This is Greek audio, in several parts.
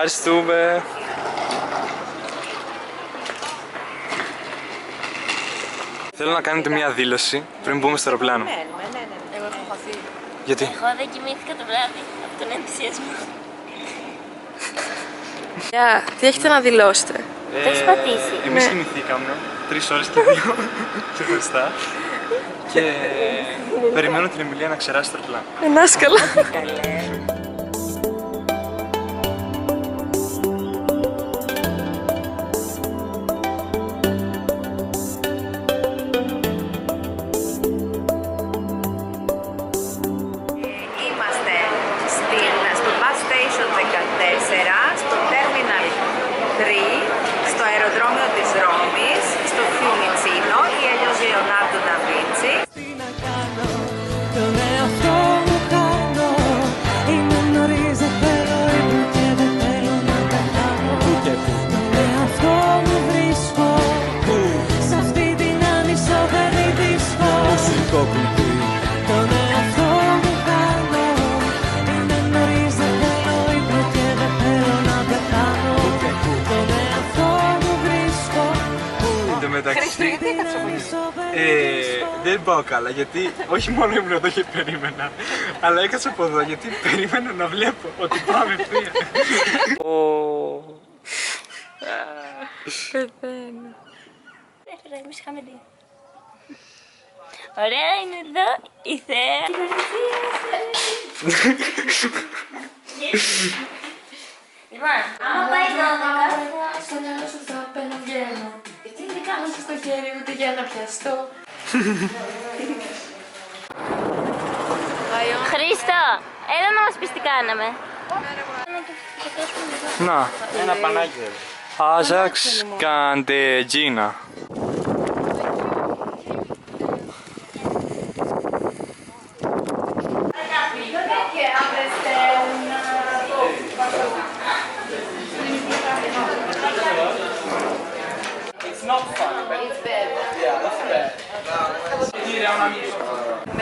Ευχαριστούμε. Θέλω να κάνετε μια δήλωση πριν μπούμε στο αεροπλάνο. Ναι. Εγώ έχω χαθεί. Γιατί? Εγώ δεν κοιμήθηκα το βράδυ από τον ενθουσιασμό. Τι έχετε να δηλώσετε? Το έχεις πατήσει. Εμείς κοιμηθήκαμε 3 ώρες και 2 ξεχωριστά. Και περιμένω την Εμιλία να ξεράσει το αεροπλάνο. Ενάσκαλα. Είμαστε στο bus station 14, στο terminal 3, στο αεροδρόμιο της Ρώμης, στο Fiumicino ή αλλιώς Leonardo da Vinci. Εντάξει, δεν πάω καλά γιατί όχι μόνο ήμουν εδώ και περίμενα, αλλά έκατσα από εδώ γιατί περίμενα να βλέπω ότι πάμε ευθεία. Πεθαίνω. Εμείς είχαμε δει. Ωραία είναι εδώ η θέα. Λοιπόν, άμα πάει 12 στο μυαλό σου θα παίρνω γένο. Γιατί δεν κάνω στο χέρι ούτε για να πιαστώ. Χρήστο, έλα να μας πεις τι κάναμε. Να, ένα πανάκι. Άζαξ Καντετζίνα.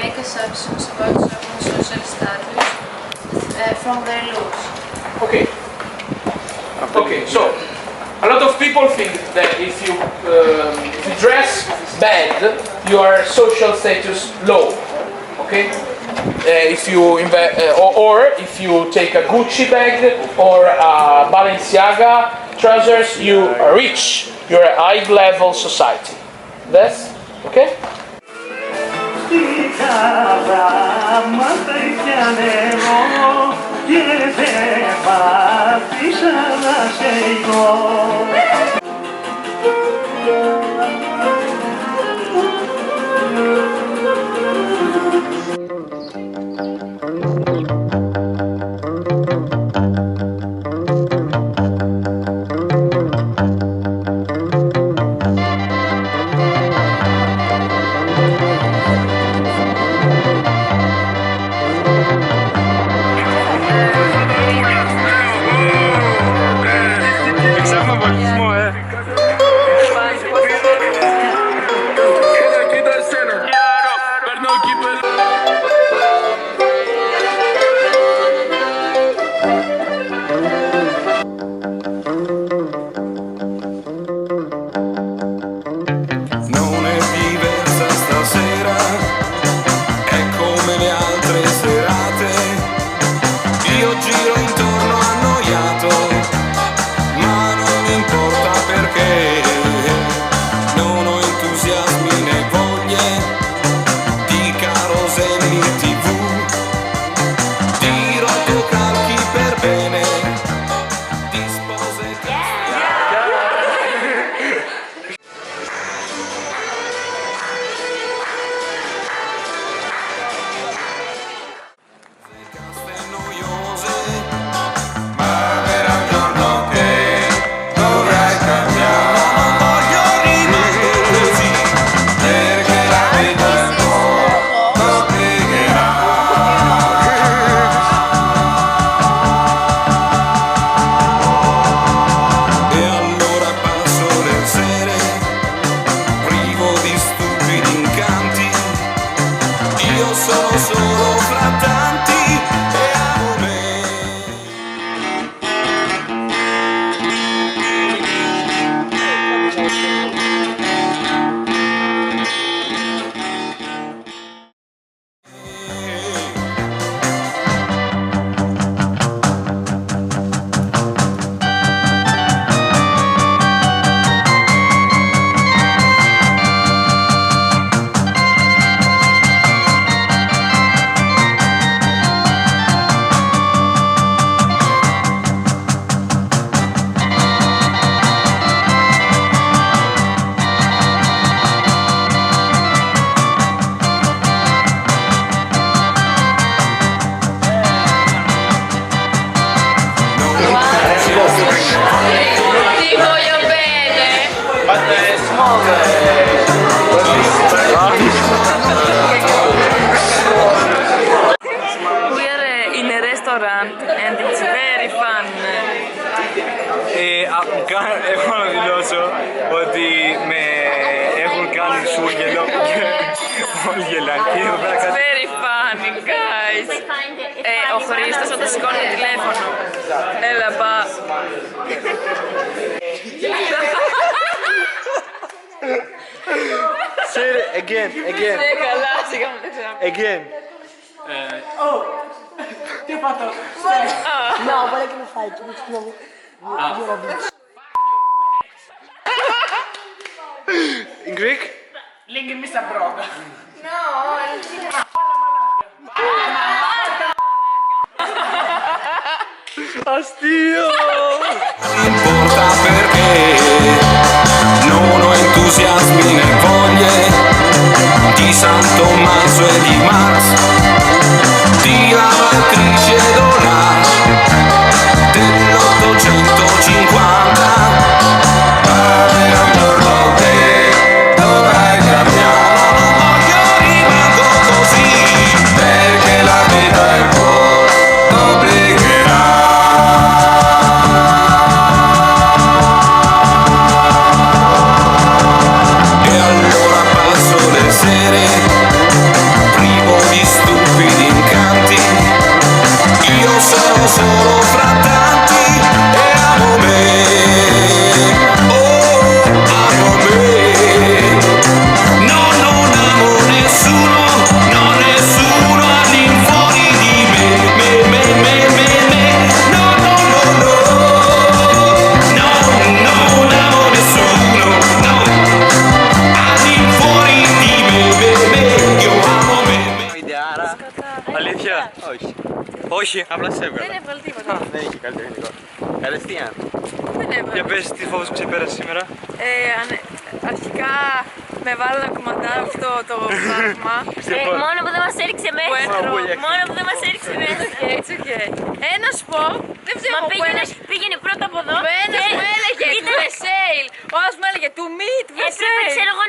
Make assumptions about someone's social status from their looks. Okay, so a lot of people think that if you dress bad, your social status low. Okay, if you or if you take a Gucci bag or a Balenciaga trousers, you are rich. You're a high-level society. That's okay. Εξάρτημα πολιτισμό. Ti voglio bene. But small. We are in a restaurant and it's very fun. Έχω να δηλώσω ότι με έχουν κάνει σούγγελο και όλοι γελάνε. It's very funny, guys. Ο Χρήστος όταν σηκώνει το τηλέφωνο. Έλα, πά. Say it again. Καλά, σιγά μου δεν ξέρω. Again. Τι ho fatto? No, guarda che lo fai, tu non ci muovi. In Greek? Link in Mr. Brog. Αστείο! Importa perché non ho entusiasmi né voglie di San Tommaso e di Marx, di lavatrice d'ora dell'850. Dovrai cambiare, io rimango così perché la vita è buona, obbligherà. E allora passo le sere privo di stupidi incanti, io sono solo fra tanti e amo me, oh amo me, no non amo nessuno, no nessuno all'infuori di me, no no no no, no non amo nessuno, no. Αλήθεια? Όχι. Όχι, απλά σε έβγαλα. Δεν έβαλε τίποτα. Δεν είχε καλύτερο υλικό. Κατευθείαν. Δεν έβαλε. Για πες τι φόβος ξεπέρασε σήμερα. Αρχικά με βάλανε να κομμαντάρω αυτό το πράγμα. Μόνο που δεν μας έριξε μέσα. Μόνο που δεν μας έριξε μέσα. Έτσι, οκ. Να σου πω, δεν ξέρω Μα πήγαινε πρώτα από εδώ. Ένας μου έλεγε to the sale. Ο άλλος μου έλεγε to meet the Έπρεπε, sale. ξέρω εγώ,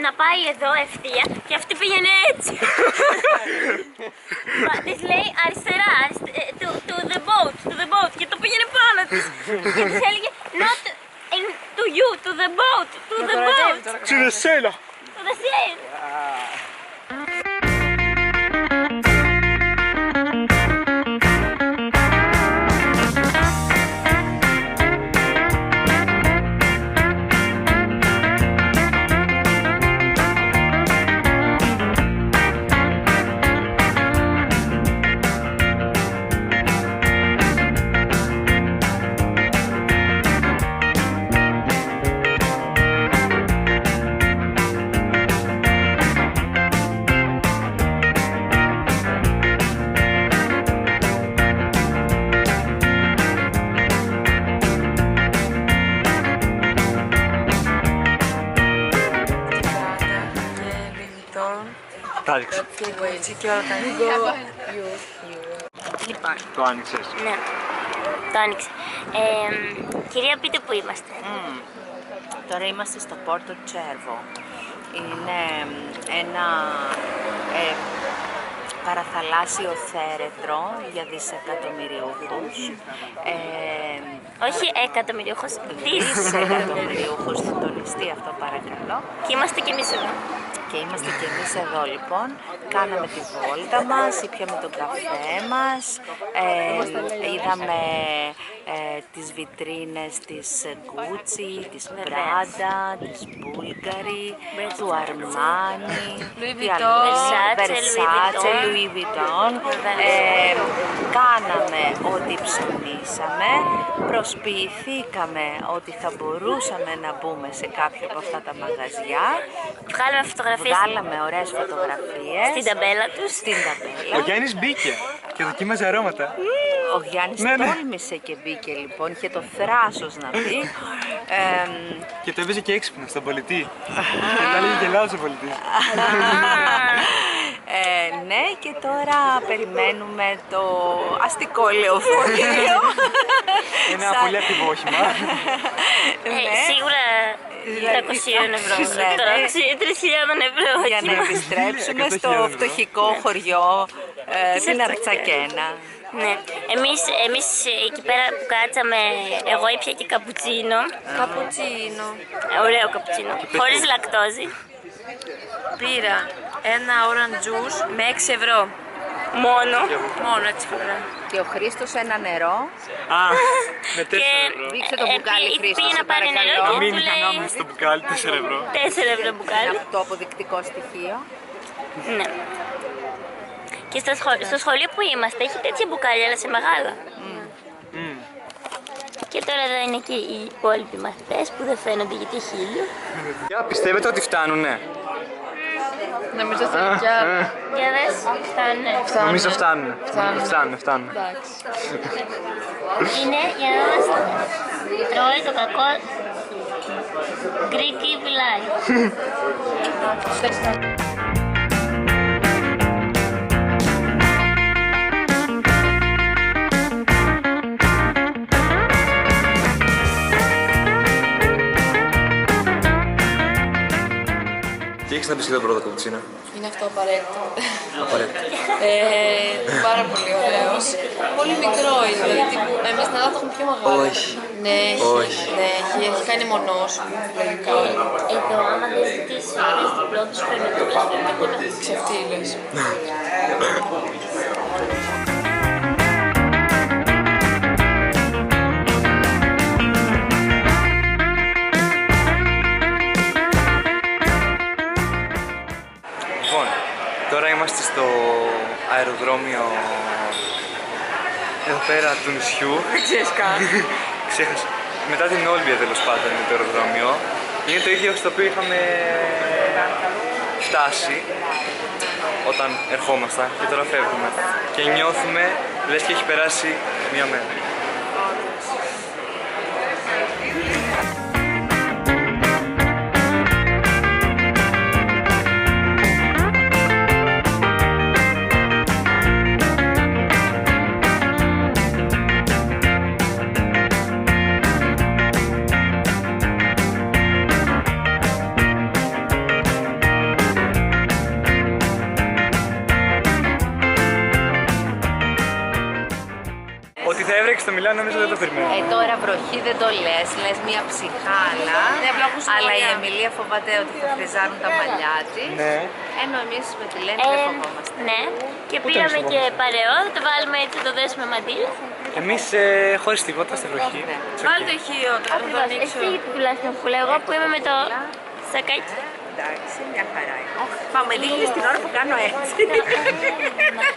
να πάει εδώ ευθεία και αυτή πήγαινε έτσι. Μα της λέει αριστερά, to the boat και το πήγαινε πάνω της. Και της έλεγε not to you, to the boat. To the sailor. To the sail. Τα ρίξε. Έτσι και όλα τα ίδια. Λοιπόν, Το άνοιξες. ναι, το άνοιξε. Κυρία, πείτε που είμαστε. Τώρα είμαστε στο Πόρτο Τσέρβο. Είναι ένα παραθαλάσσιο θέρετρο για δισεκατομμυριούχους. Όχι εκατομμυριούχος, Δισεκατομμυριούχους, θα τονιστεί αυτό παρακαλώ. και είμαστε κι εμείς εδώ. Και είμαστε και εμείς εδώ λοιπόν, κάναμε τη βόλτα μας, ήπιαμε τον καφέ μας, είδαμε τις βιτρίνες της Gucci, της Prada, της Bulgari, του Armani, Versace, Louis Vuitton. Κάναμε ό,τι ψωνίσαμε, προσποιηθήκαμε ότι θα μπορούσαμε να μπούμε σε κάποιο από αυτά τα μαγαζιά. Βγάλαμε ωραίες φωτογραφίες Στην ταμπέλα τους. Ο Γιάννης μπήκε και δοκίμαζε αρώματα. Ο Γιάννης τόλμησε και μπήκε λοιπόν, είχε το θράσος να μπει. Και το έπαιζε και έξυπνο στον πολιτή. Και τα έλεγε γελάω στον πολιτή. Ναι, και τώρα περιμένουμε το αστικό λεωφορείο. Ένα πολύ ακτιβό όχημα. Σίγουρα 300 ευρώ. 3.000 ευρώ. Για να επιστρέψουμε στο φτωχικό χωριό την Αρτσακένα. Ναι, εμείς εκεί πέρα που κάτσαμε, εγώ ήπια και καπουτσίνο. Καπουτσίνο. Ωραίο καπουτσίνο, χωρίς λακτόζη. Πήρα ένα orange juice με 6 ευρώ. Μόνο. Μόνο έτσι φορά. Και ο Χρήστος ένα νερό. Α, με 4 ευρώ. Δείξε το μπουκάλι, Χρήστο, πήγε σε να πάρει νερό παρακαλώ. και Μην του είχα λέει ανάμεσα στο μπουκάλι 4 ευρώ. 4 ευρώ μπουκάλι. Είναι το αποδεικτικό στοιχείο. Ναι. Και στο σχολείο που είμαστε έχει τέτοια μπουκάλια, αλλά σε μεγάλα. Και τώρα εδώ είναι και οι υπόλοιποι μαθητές που δεν φαίνονται γιατί έχει ήλιο. Για πιστεύετε ότι φτάνουνε? Νομίζω τελικά. Για δες, φτάνουνε. Νομίζω φτάνουνε. Φτάνουνε. Είναι για να μας τρώει το κακό Greek evil eye. Τι έχεις να πεις για το πρώτο καπουτσίνο? Είναι αυτό απαραίτητο. Απαραίτητο. Πάρα πολύ ωραίος. Πολύ μικρό είναι, δηλαδή τύπου, εμείς στην Ελλάδα το έχουμε πιο μεγάλο. Όχι. Ναι, Όχι. ναι, έχει κάνει μονός, λογικά. Εδώ άμα δεν ζητήσεις το πρώτο σου πρέπει να το πλαστεί. Ξεφτύλες. Λοιπόν, τώρα είμαστε στο αεροδρόμιο εδώ πέρα του νησιού. Ξέχασα. Μετά την Όλμπια τέλος πάντων είναι το αεροδρόμιο. Είναι το ίδιο στο οποίο είχαμε φτάσει όταν ερχόμασταν και τώρα φεύγουμε. Και νιώθουμε λες και έχει περάσει μία μέρα. Ότι θα έβρεξε στο Μιλάνο νομίζω δεν το περιμένω. Τώρα βροχή δεν το λες μια ψυχάλα. Αλλά η Εμιλία φοβάται ότι θα φριζάρουν τα μαλλιά της. Ναι. Ενώ εμείς με τη Λένη δεν φοβόμαστε. Ναι, και πήγαμε και παρεό, το βάλουμε έτσι, το δέσουμε μαντήλα. Εμείς χωρίς τίποτα στη βροχή. Βάλει το ηχείο, το Ακριβώς, ανοίξω. εσύ τουλάχιστον φούλα, εγώ που είμαι με το σακάκι. Εντάξει, μια χαρά είναι. Μα με δείχνεις την ώρα που κάνω έτσι.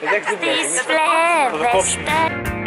Εντάξει, δεν Τις πειράζει. Θα το κόψουμε. φλέβες